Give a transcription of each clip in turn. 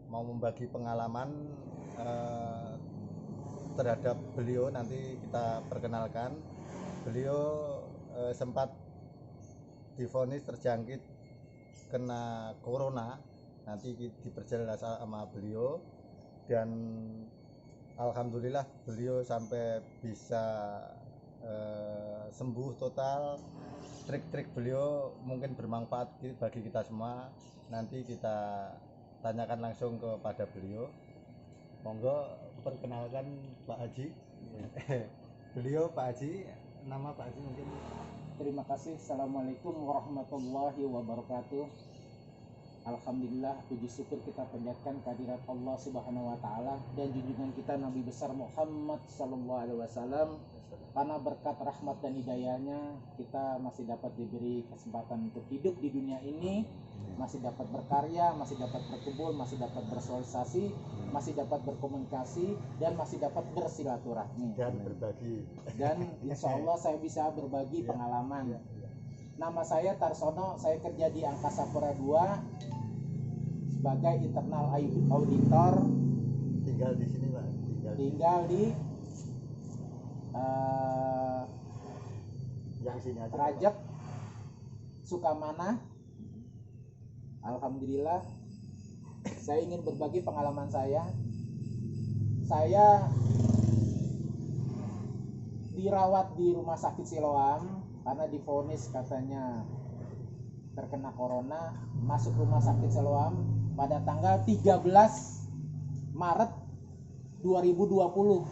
mau membagi pengalaman terhadap beliau. Nanti kita perkenalkan. Beliau sempat divonis terjangkit kena corona. Nanti diperjelas sama beliau, dan alhamdulillah beliau sampai bisa sembuh total. Trik-trik beliau mungkin bermanfaat bagi kita semua. Nanti kita tanyakan langsung kepada beliau. Monggo perkenalkan Pak Haji. Beliau Pak Haji, nama Pak Haji mungkin. Terima kasih. Assalamualaikum warahmatullahi wabarakatuh. Alhamdulillah, puji syukur kita panjatkan kehadirat Allah Subhanahu wa taala dan junjungan kita Nabi besar Muhammad sallallahu alaihi wasallam. Karena berkat rahmat dan hidayahnya kita masih dapat diberi kesempatan untuk hidup di dunia ini, masih dapat berkarya, masih dapat berkumpul, masih dapat bersosialisasi, masih dapat berkomunikasi, dan masih dapat bersilaturahmi dan berbagi. Dan insya Allah saya bisa berbagi pengalaman. Nama saya Tarsono, saya kerja di Angkasa Pura II sebagai internal auditor. Tinggal di sini Pak? Tinggal di yang sini aja, Rajab, Sukamana. Alhamdulillah, saya ingin berbagi pengalaman saya. Saya dirawat di rumah sakit Siloam karena divonis katanya terkena corona. Masuk rumah sakit Siloam pada tanggal 13 Maret 2020.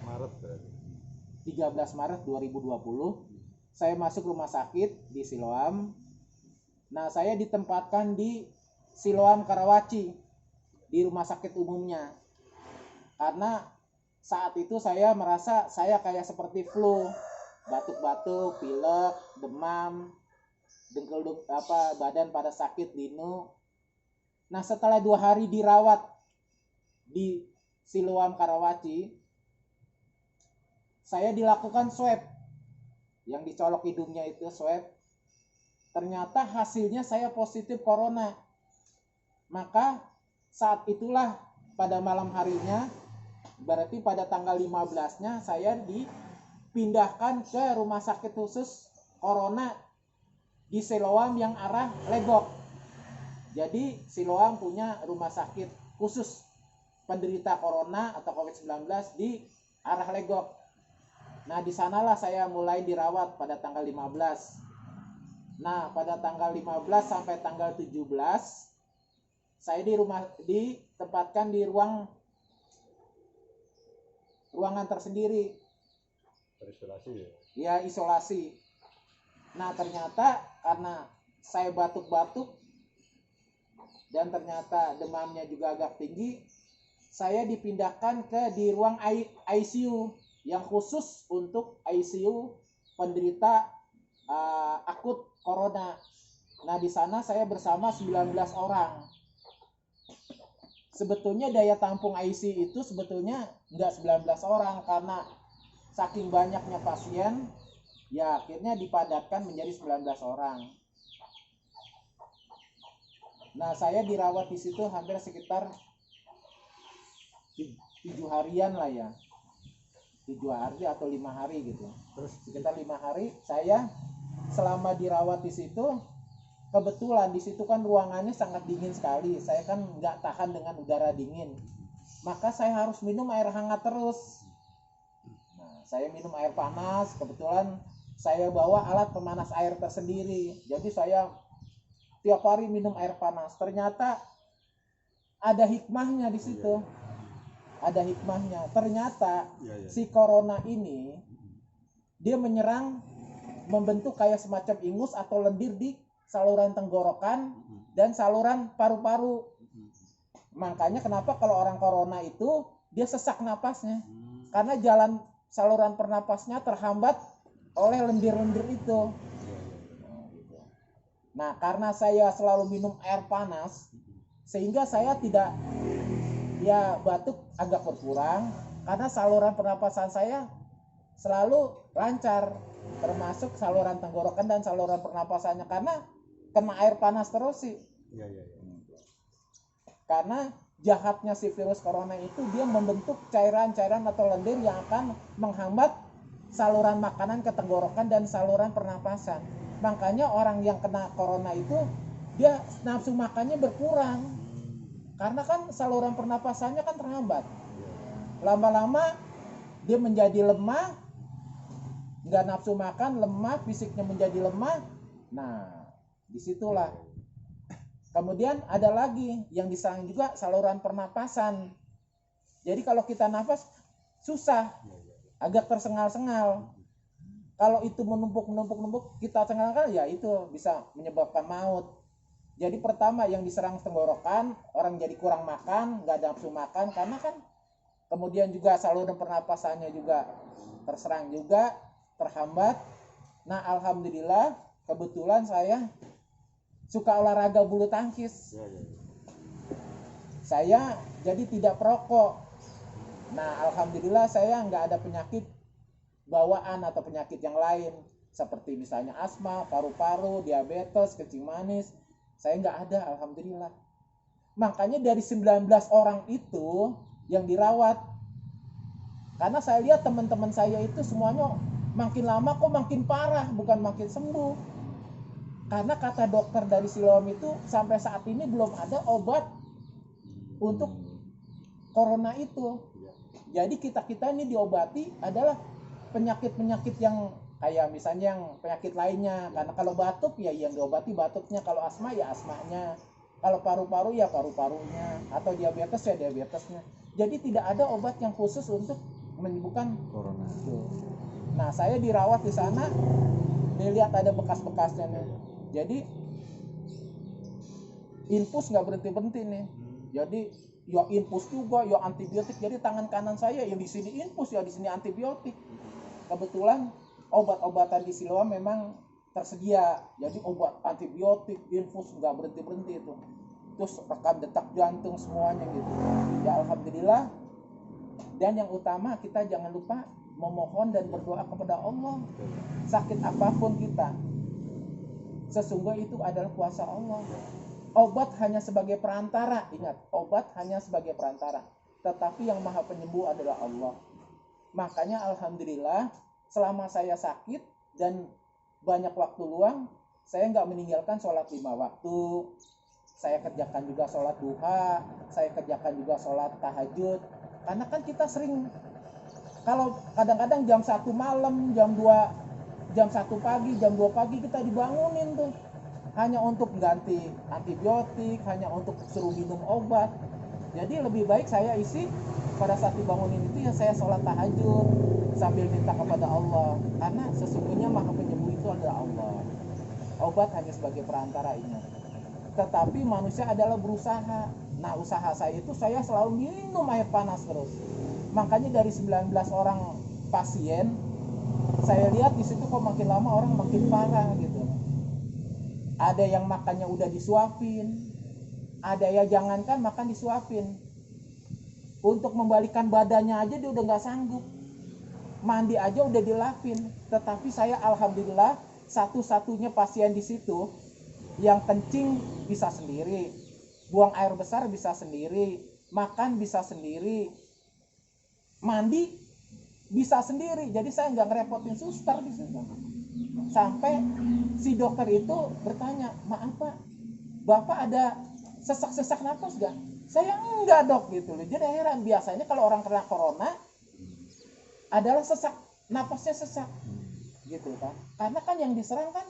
Maret berarti. 13 Maret 2020 saya masuk rumah sakit di Siloam. Nah, saya ditempatkan di Siloam Karawaci di rumah sakit umumnya. Karena saat itu saya merasa saya kayak seperti flu, batuk-batuk, pilek, demam, dengkul badan pada sakit, linu. Nah, setelah 2 hari dirawat di Siloam Karawaci, saya dilakukan swab, yang dicolok hidungnya itu swab. Ternyata hasilnya saya positif corona. Maka saat itulah pada malam harinya, berarti pada tanggal 15-nya saya dipindahkan ke rumah sakit khusus corona di Siloam yang arah Legok. Jadi Siloam punya rumah sakit khusus penderita corona atau COVID-19 di arah Legok. Nah, di sanalah saya mulai dirawat pada tanggal 15. Nah, pada tanggal 15 sampai tanggal 17 saya ditempatkan di ruangan tersendiri. Terisolasi ya? Ya, isolasi. Nah, ternyata karena saya batuk-batuk dan ternyata demamnya juga agak tinggi, saya dipindahkan di ruang ICU yang khusus untuk ICU penderita akut corona. Nah, di sana saya bersama 19 orang. Sebetulnya daya tampung ICU itu sebetulnya enggak 19 orang karena saking banyaknya pasien, ya akhirnya dipadatkan menjadi 19 orang. Nah, saya dirawat di situ hampir sekitar 7 harian lah ya. 7 hari atau 5 hari gitu. Terus sekitar 5 hari saya selama dirawat di situ, kebetulan di situ kan ruangannya sangat dingin sekali. Saya kan nggak tahan dengan udara dingin. Maka saya harus minum air hangat terus. Nah, saya minum air panas. Kebetulan saya bawa alat pemanas air tersendiri. Jadi saya tiap hari minum air panas. Ternyata ada hikmahnya di situ. Ada hikmahnya. Ternyata si corona ini dia menyerang, membentuk kayak semacam ingus atau lendir di saluran tenggorokan dan saluran paru-paru. Makanya kenapa kalau orang corona itu dia sesak napasnya, karena jalan saluran pernapasnya terhambat oleh lendir-lendir itu. Nah, karena saya selalu minum air panas, sehingga saya tidak, ya batuk agak berkurang karena saluran pernapasan saya selalu lancar, termasuk saluran tenggorokan dan saluran pernapasannya, karena kena air panas terus sih. Karena jahatnya si virus corona itu, dia membentuk cairan-cairan atau lendir yang akan menghambat saluran makanan ke tenggorokan dan saluran pernapasan. Makanya orang yang kena corona itu dia nafsu makannya berkurang karena kan saluran pernapasannya kan terhambat. Lama-lama dia menjadi lemah, nggak nafsu makan, lemah, fisiknya menjadi lemah. Nah, disitulah. Kemudian ada lagi yang diserang juga saluran pernapasan. Jadi kalau kita nafas susah, agak tersengal-sengal. Kalau itu menumpuk, kita sengalkan, ya itu bisa menyebabkan maut. Jadi pertama yang diserang tenggorokan, orang jadi kurang makan, nggak ada nafsu makan, karena kan kemudian juga saluran pernapasannya juga terserang juga, terhambat. Nah, alhamdulillah kebetulan saya suka olahraga bulu tangkis. Saya jadi tidak perokok. Nah, alhamdulillah saya nggak ada penyakit bawaan atau penyakit yang lain seperti misalnya asma, paru-paru, diabetes, kencing manis. Saya nggak ada, alhamdulillah. Makanya dari 19 orang itu yang dirawat, karena saya lihat teman-teman saya itu semuanya makin lama kok makin parah, bukan makin sembuh. Karena kata dokter dari Siloam itu sampai saat ini belum ada obat untuk corona itu. Jadi kita ini diobati adalah penyakit-penyakit yang kayak misalnya yang penyakit lainnya. Karena kalau batuk ya yang diobati batuknya, kalau asma ya asmanya, kalau paru-paru ya paru-parunya, atau diabetes ya diabetesnya. Jadi tidak ada obat yang khusus untuk menyembuhkan corona. Nah, saya dirawat di sana, dilihat ada bekas-bekasnya nih. Jadi infus nggak berhenti-berhenti nih. Jadi ya infus juga, ya antibiotik. Jadi tangan kanan saya yang di sini infus, ya di sini antibiotik. Kebetulan obat-obatan di Siloam memang tersedia. Jadi obat antibiotik, infus nggak berhenti-berhenti itu. Terus rekam detak jantung semuanya gitu. Ya alhamdulillah. Dan yang utama kita jangan lupa memohon dan berdoa kepada Allah. Sakit apapun kita, sesungguhnya itu adalah kuasa Allah. Obat hanya sebagai perantara, ingat, obat hanya sebagai perantara. Tetapi yang maha penyembuh adalah Allah. Makanya alhamdulillah selama saya sakit dan banyak waktu luang, saya nggak meninggalkan sholat 5 waktu. Saya kerjakan juga sholat duha, saya kerjakan juga sholat tahajud. Karena kan kita sering, kalau kadang-kadang jam 1 malam, jam 1 pagi, jam 2 pagi kita dibangunin tuh. Hanya untuk ganti antibiotik, hanya untuk suruh minum obat. Jadi lebih baik saya isi pada saat dibangunin itu ya saya sholat tahajud sambil minta kepada Allah. Karena sesungguhnya maha penyembuh itu adalah Allah. Obat hanya sebagai perantara ini. Tetapi manusia adalah berusaha. Nah, usaha saya itu saya selalu minum air panas terus. Makanya dari 19 orang pasien, saya lihat di situ kok makin lama orang makin parah gitu. Ada yang makannya udah disuapin, ada ya jangankan makan disuapin, untuk membalikan badannya aja dia udah nggak sanggup, mandi aja udah dilapin. Tetapi saya alhamdulillah satu-satunya pasien di situ yang kencing bisa sendiri, buang air besar bisa sendiri, makan bisa sendiri, mandi bisa sendiri. Jadi saya nggak ngerepotin suster di situ. Sampai si dokter itu bertanya, maaf Pak, Bapak ada sesak-sesak nafas gak? Saya enggak dok gitu loh. Jadi heran, biasanya kalau orang kena corona adalah sesak, nafasnya sesak gitu kan. Karena kan yang diserang kan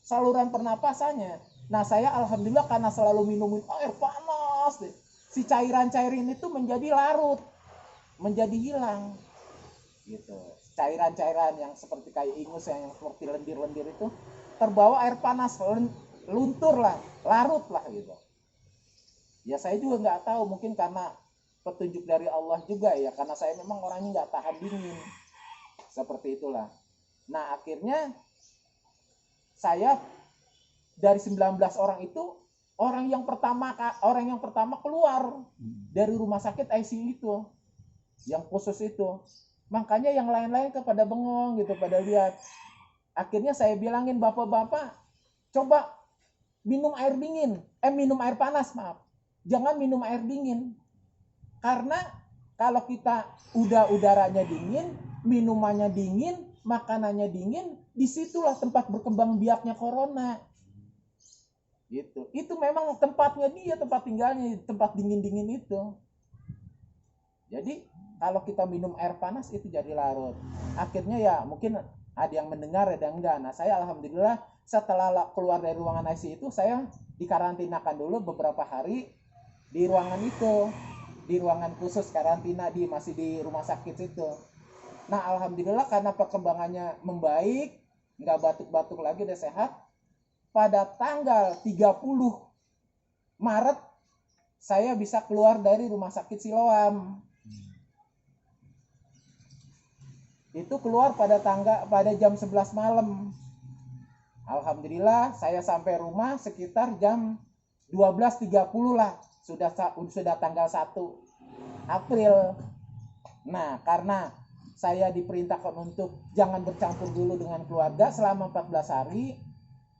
saluran pernapasannya. Nah saya alhamdulillah karena selalu minumin air panas deh, si cairan-cairan itu menjadi larut, menjadi hilang gitu. Cairan-cairan yang seperti kayak ingus, yang seperti lendir-lendir itu terbawa air panas, luntur lah, larut lah gitu. Ya saya juga nggak tahu, mungkin karena petunjuk dari Allah juga ya, karena saya memang orangnya nggak tahan dingin, seperti itulah. Nah akhirnya saya dari 19 orang itu orang yang pertama keluar dari rumah sakit ICU itu, yang khusus itu. Makanya yang lain-lain kepada bengong gitu, pada lihat. Akhirnya saya bilangin, bapak-bapak coba minum air dingin, minum air panas maaf. jangan minum air dingin. Karena kalau kita udah udaranya dingin, minumannya dingin, makanannya dingin, disitulah tempat berkembang biaknya corona. Gitu. Itu memang tempatnya dia, tempat tinggalnya, tempat dingin-dingin itu. Jadi kalau kita minum air panas itu jadi larut. Akhirnya ya mungkin ada yang mendengar, ada yang enggak. Nah saya alhamdulillah setelah keluar dari ruangan ICU itu saya dikarantinakan dulu beberapa hari di ruangan itu, di ruangan khusus karantina masih di rumah sakit situ. Nah alhamdulillah karena perkembangannya membaik, nggak batuk-batuk lagi, udah sehat. Pada tanggal 30 Maret saya bisa keluar dari rumah sakit Siloam. Itu keluar pada jam 11 malam. Alhamdulillah saya sampai rumah sekitar jam 12.30 lah. Sudah tanggal 1 April. Nah, karena saya diperintahkan untuk jangan bercampur dulu dengan keluarga selama 14 hari,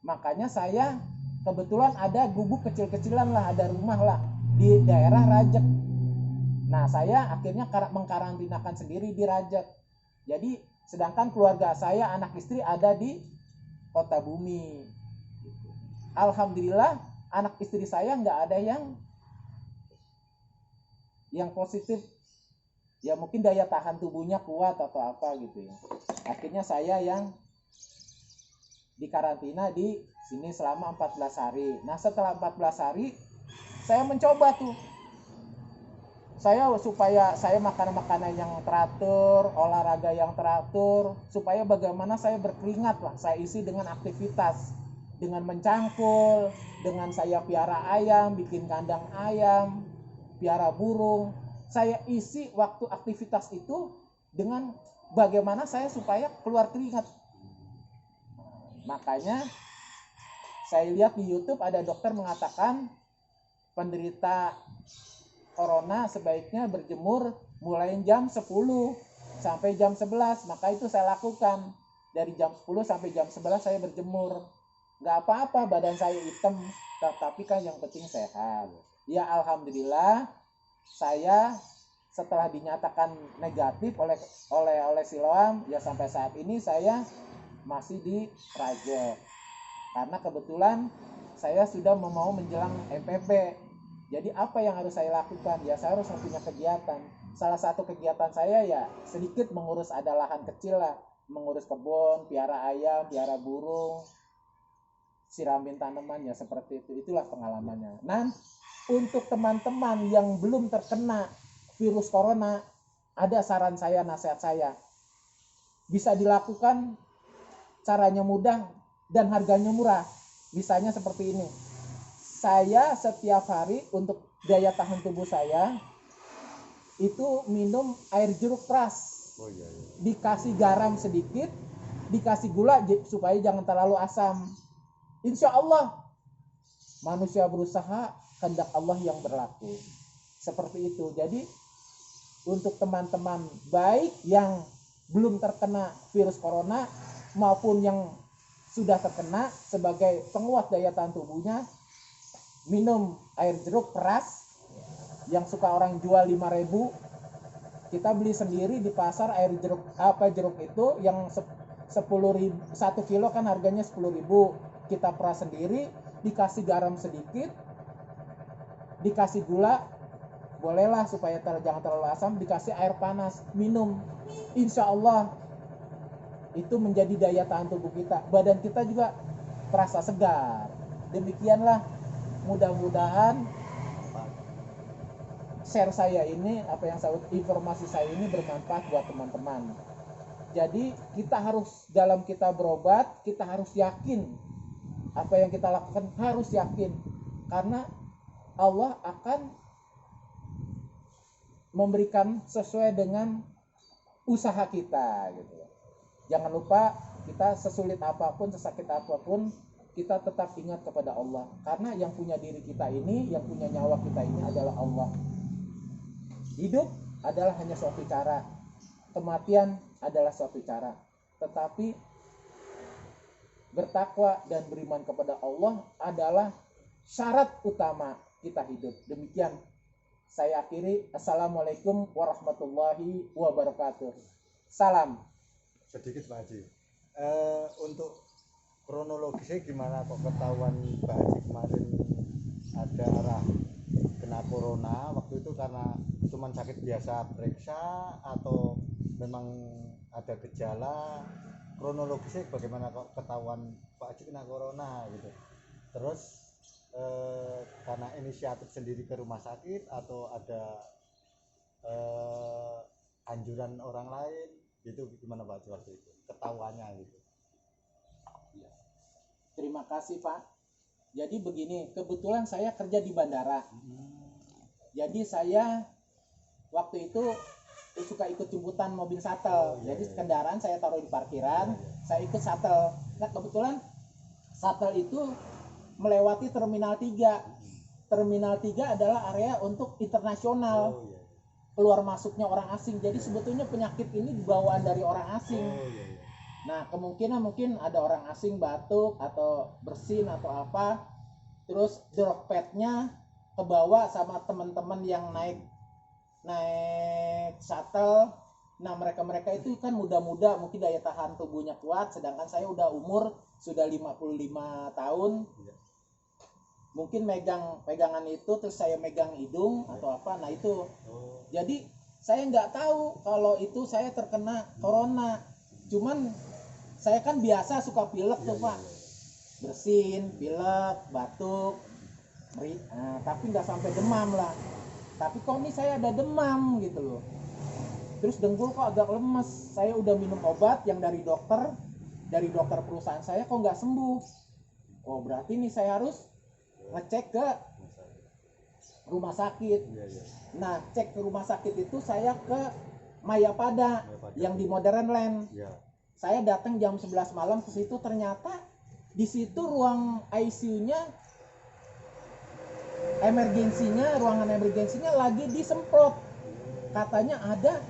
makanya saya kebetulan ada gubuk kecil-kecilan lah, ada rumah lah di daerah Rajek. Nah, saya akhirnya mengkarantinakan sendiri di Rajek. Jadi, sedangkan keluarga saya, anak istri ada di Kota Bumi. Alhamdulillah, anak istri saya nggak ada yang positif. Ya mungkin daya tahan tubuhnya kuat atau apa gitu ya. Akhirnya saya yang dikarantina di sini selama 14 hari. Nah, setelah 14 hari saya mencoba tuh. Supaya saya makan makanan yang teratur, olahraga yang teratur, supaya bagaimana saya berkeringat lah, saya isi dengan aktivitas, dengan mencangkul, dengan saya piara ayam, bikin kandang ayam, piara burung. Saya isi waktu aktivitas itu dengan bagaimana saya supaya keluar keringat. Makanya saya lihat di YouTube ada dokter mengatakan penderita corona sebaiknya berjemur mulai jam 10 sampai jam 11. Maka itu saya lakukan. Dari jam 10 sampai jam 11 saya berjemur. Nggak apa-apa badan saya hitam, tapi kan yang penting sehat. Ya alhamdulillah saya setelah dinyatakan negatif oleh Siloam, ya sampai saat ini saya masih di Rajek. Karena kebetulan saya sudah mau menjelang MPP. Jadi apa yang harus saya lakukan? Ya saya harus punya kegiatan. Salah satu kegiatan saya ya sedikit mengurus, ada lahan kecil lah, mengurus kebun, piara ayam, piara burung, siramin tanaman, ya seperti itu. Itulah pengalamannya. Nah, untuk teman-teman yang belum terkena virus corona, ada saran saya, nasihat saya. Bisa dilakukan, caranya mudah dan harganya murah. Misalnya seperti ini. Saya setiap hari untuk daya tahan tubuh saya itu minum air jeruk keras. Dikasih garam sedikit, dikasih gula supaya jangan terlalu asam. Insya Allah manusia berusaha, kehendak Allah yang berlaku. Seperti itu. Jadi untuk teman-teman baik yang belum terkena virus corona maupun yang sudah terkena, sebagai penguat daya tahan tubuhnya, minum air jeruk keras yang suka orang jual 5.000. Kita beli sendiri di pasar air jeruk itu yang 10.000, 1 kilo kan harganya 10.000. Kita peras sendiri, dikasih garam sedikit, dikasih gula, bolehlah supaya jangan terlalu asam, dikasih air panas, minum. Insya Allah itu menjadi daya tahan tubuh kita. Badan kita juga terasa segar. Demikianlah, mudah-mudahan share saya ini, informasi saya ini bermanfaat buat teman-teman. Jadi dalam kita berobat, kita harus yakin apa yang kita lakukan, harus yakin, karena Allah akan memberikan sesuai dengan usaha kita gitu. Jangan lupa, kita sesulit apapun, sesakit apapun, kita tetap ingat kepada Allah. Karena yang punya diri kita ini, yang punya nyawa kita ini adalah Allah. Hidup adalah hanya suatu cara, kematian adalah suatu cara. Tetapi bertakwa dan beriman kepada Allah adalah syarat utama kita hidup. Demikian saya akhiri. Assalamualaikum warahmatullahi wabarakatuh. Salam. Sedikit Pak Haji. Untuk kronologisnya gimana kok ketahuan Pak Haji kemarin ada arah kena corona waktu itu, karena cuman sakit biasa periksa atau memang ada gejala? Kronologisnya bagaimana kok ketahuan Pak Haji kena corona gitu? Terus karena inisiatif sendiri ke rumah sakit atau ada anjuran orang lain gitu, gimana Pak Haji waktu itu ketahuannya gitu? Terima kasih Pak. Jadi begini, kebetulan saya kerja di bandara. Jadi saya waktu itu suka ikut jemputan mobil shuttle. Jadi kendaraan saya taruh di parkiran, saya ikut shuttle. Nah kebetulan shuttle itu melewati Terminal 3. Terminal 3 adalah area untuk internasional, keluar masuknya orang asing. Jadi sebetulnya penyakit ini bawaan dari orang asing. Nah kemungkinan mungkin ada orang asing batuk atau bersin atau apa, terus dropletnya kebawa sama teman-teman yang naik shuttle. Nah mereka itu kan muda-muda, mungkin daya tahan tubuhnya kuat, sedangkan saya udah umur sudah 55 tahun. Mungkin pegangan itu, terus saya megang hidung atau apa, nah itu. Jadi saya nggak tahu kalau itu saya terkena corona. Cuman saya kan biasa suka pilek tuh Pak, bersin, pilek, batuk, tapi nggak sampai demam lah. Tapi kok ini saya ada demam gitu loh. Terus dengkul kok agak lemes. Saya udah minum obat yang dari dokter perusahaan saya, kok nggak sembuh. Oh berarti nih saya harus ngecek ke rumah sakit. Nah cek ke rumah sakit itu saya ke Mayapada yang di Modern Land. Saya datang jam 11 malam ke situ, ternyata di situ ruang ICU-nya, ruangan emergensinya lagi disemprot. Katanya ada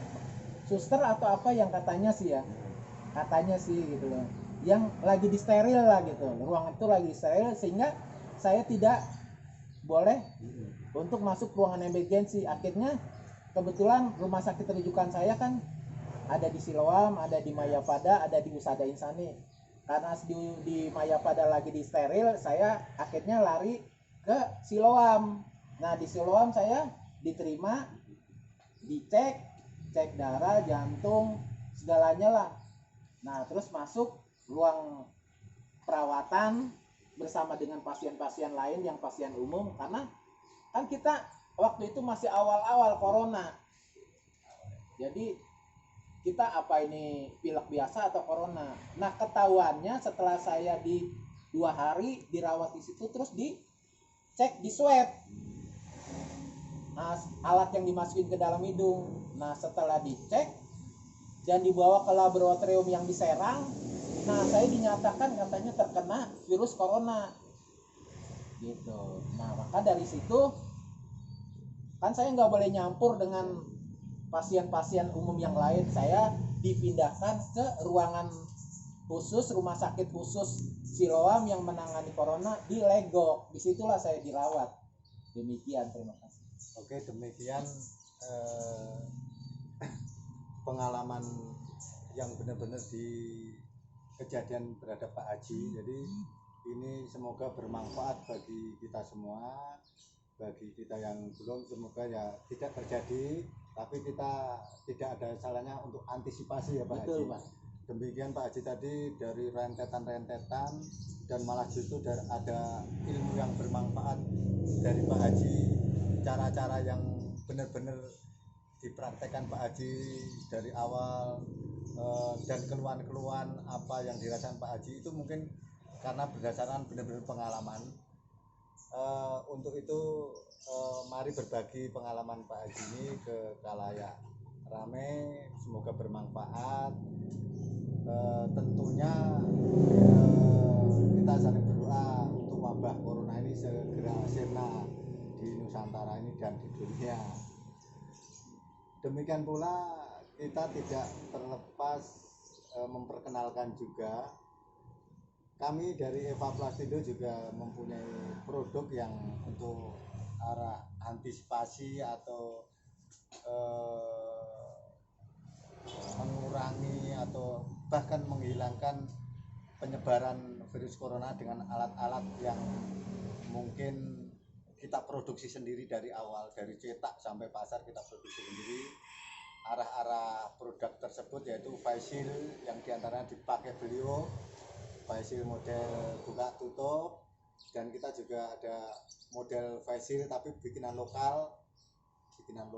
suster atau apa yang katanya sih gitu loh, yang lagi disteril lah gitu. Ruangan itu lagi disteril sehingga saya tidak boleh untuk masuk ruangan emergensi. Akhirnya kebetulan rumah sakit rujukan saya kan ada di Siloam, ada di Mayapada, ada di Husada Insani. Karena di Mayapada lagi disteril, saya akhirnya lari ke Siloam. Nah di Siloam saya diterima, dicek darah, jantung, segalanya lah. Nah terus masuk ruang perawatan bersama dengan pasien-pasien lain yang pasien umum, karena kan kita waktu itu masih awal-awal corona. Jadi kita apa ini pilek biasa atau corona. Nah ketahuannya setelah saya di 2 hari dirawat di situ, terus dicek, di swab. Nah, alat yang dimasukin ke dalam hidung. Nah setelah dicek dan dibawa ke laboratorium yang di Serang, nah saya dinyatakan katanya terkena virus corona gitu. Nah maka dari situ kan saya nggak boleh nyampur dengan pasien-pasien umum yang lain. Saya dipindahkan ke ruangan khusus, rumah sakit khusus Siloam yang menangani corona di Legok. Disitulah saya dirawat. Demikian, terima kasih. Oke, demikian pengalaman yang benar-benar di kejadian terhadap Pak Haji. Jadi ini semoga bermanfaat bagi kita semua, bagi kita yang belum, semoga ya tidak terjadi, tapi kita tidak ada salahnya untuk antisipasi ya Pak Betul, Haji. Pak. Demikian Pak Haji tadi dari rentetan-rentetan, dan malah justru ada ilmu yang bermanfaat dari Pak Haji, cara-cara yang benar-benar dipraktekkan Pak Haji dari awal, dan keluhan-keluhan apa yang dirasakan Pak Haji itu mungkin karena berdasarkan benar-benar pengalaman. Untuk itu mari berbagi pengalaman Pak Haji ini ke khalayak rame, semoga bermanfaat. Tentunya kita saling berdoa untuk wabah corona ini segera sirna di Nusantara ini dan di dunia. Demikian pula kita tidak terlepas memperkenalkan juga, kami dari Eva Plastido juga mempunyai produk yang untuk arah antisipasi atau mengurangi atau bahkan menghilangkan penyebaran virus corona dengan alat-alat yang mungkin kita produksi sendiri dari awal, dari cetak sampai pasar kita produksi sendiri. Arah-arah produk tersebut yaitu face shield yang diantaranya dipakai beliau, face shield model buka tutup, dan kita juga ada model face shield tapi bikinan lokal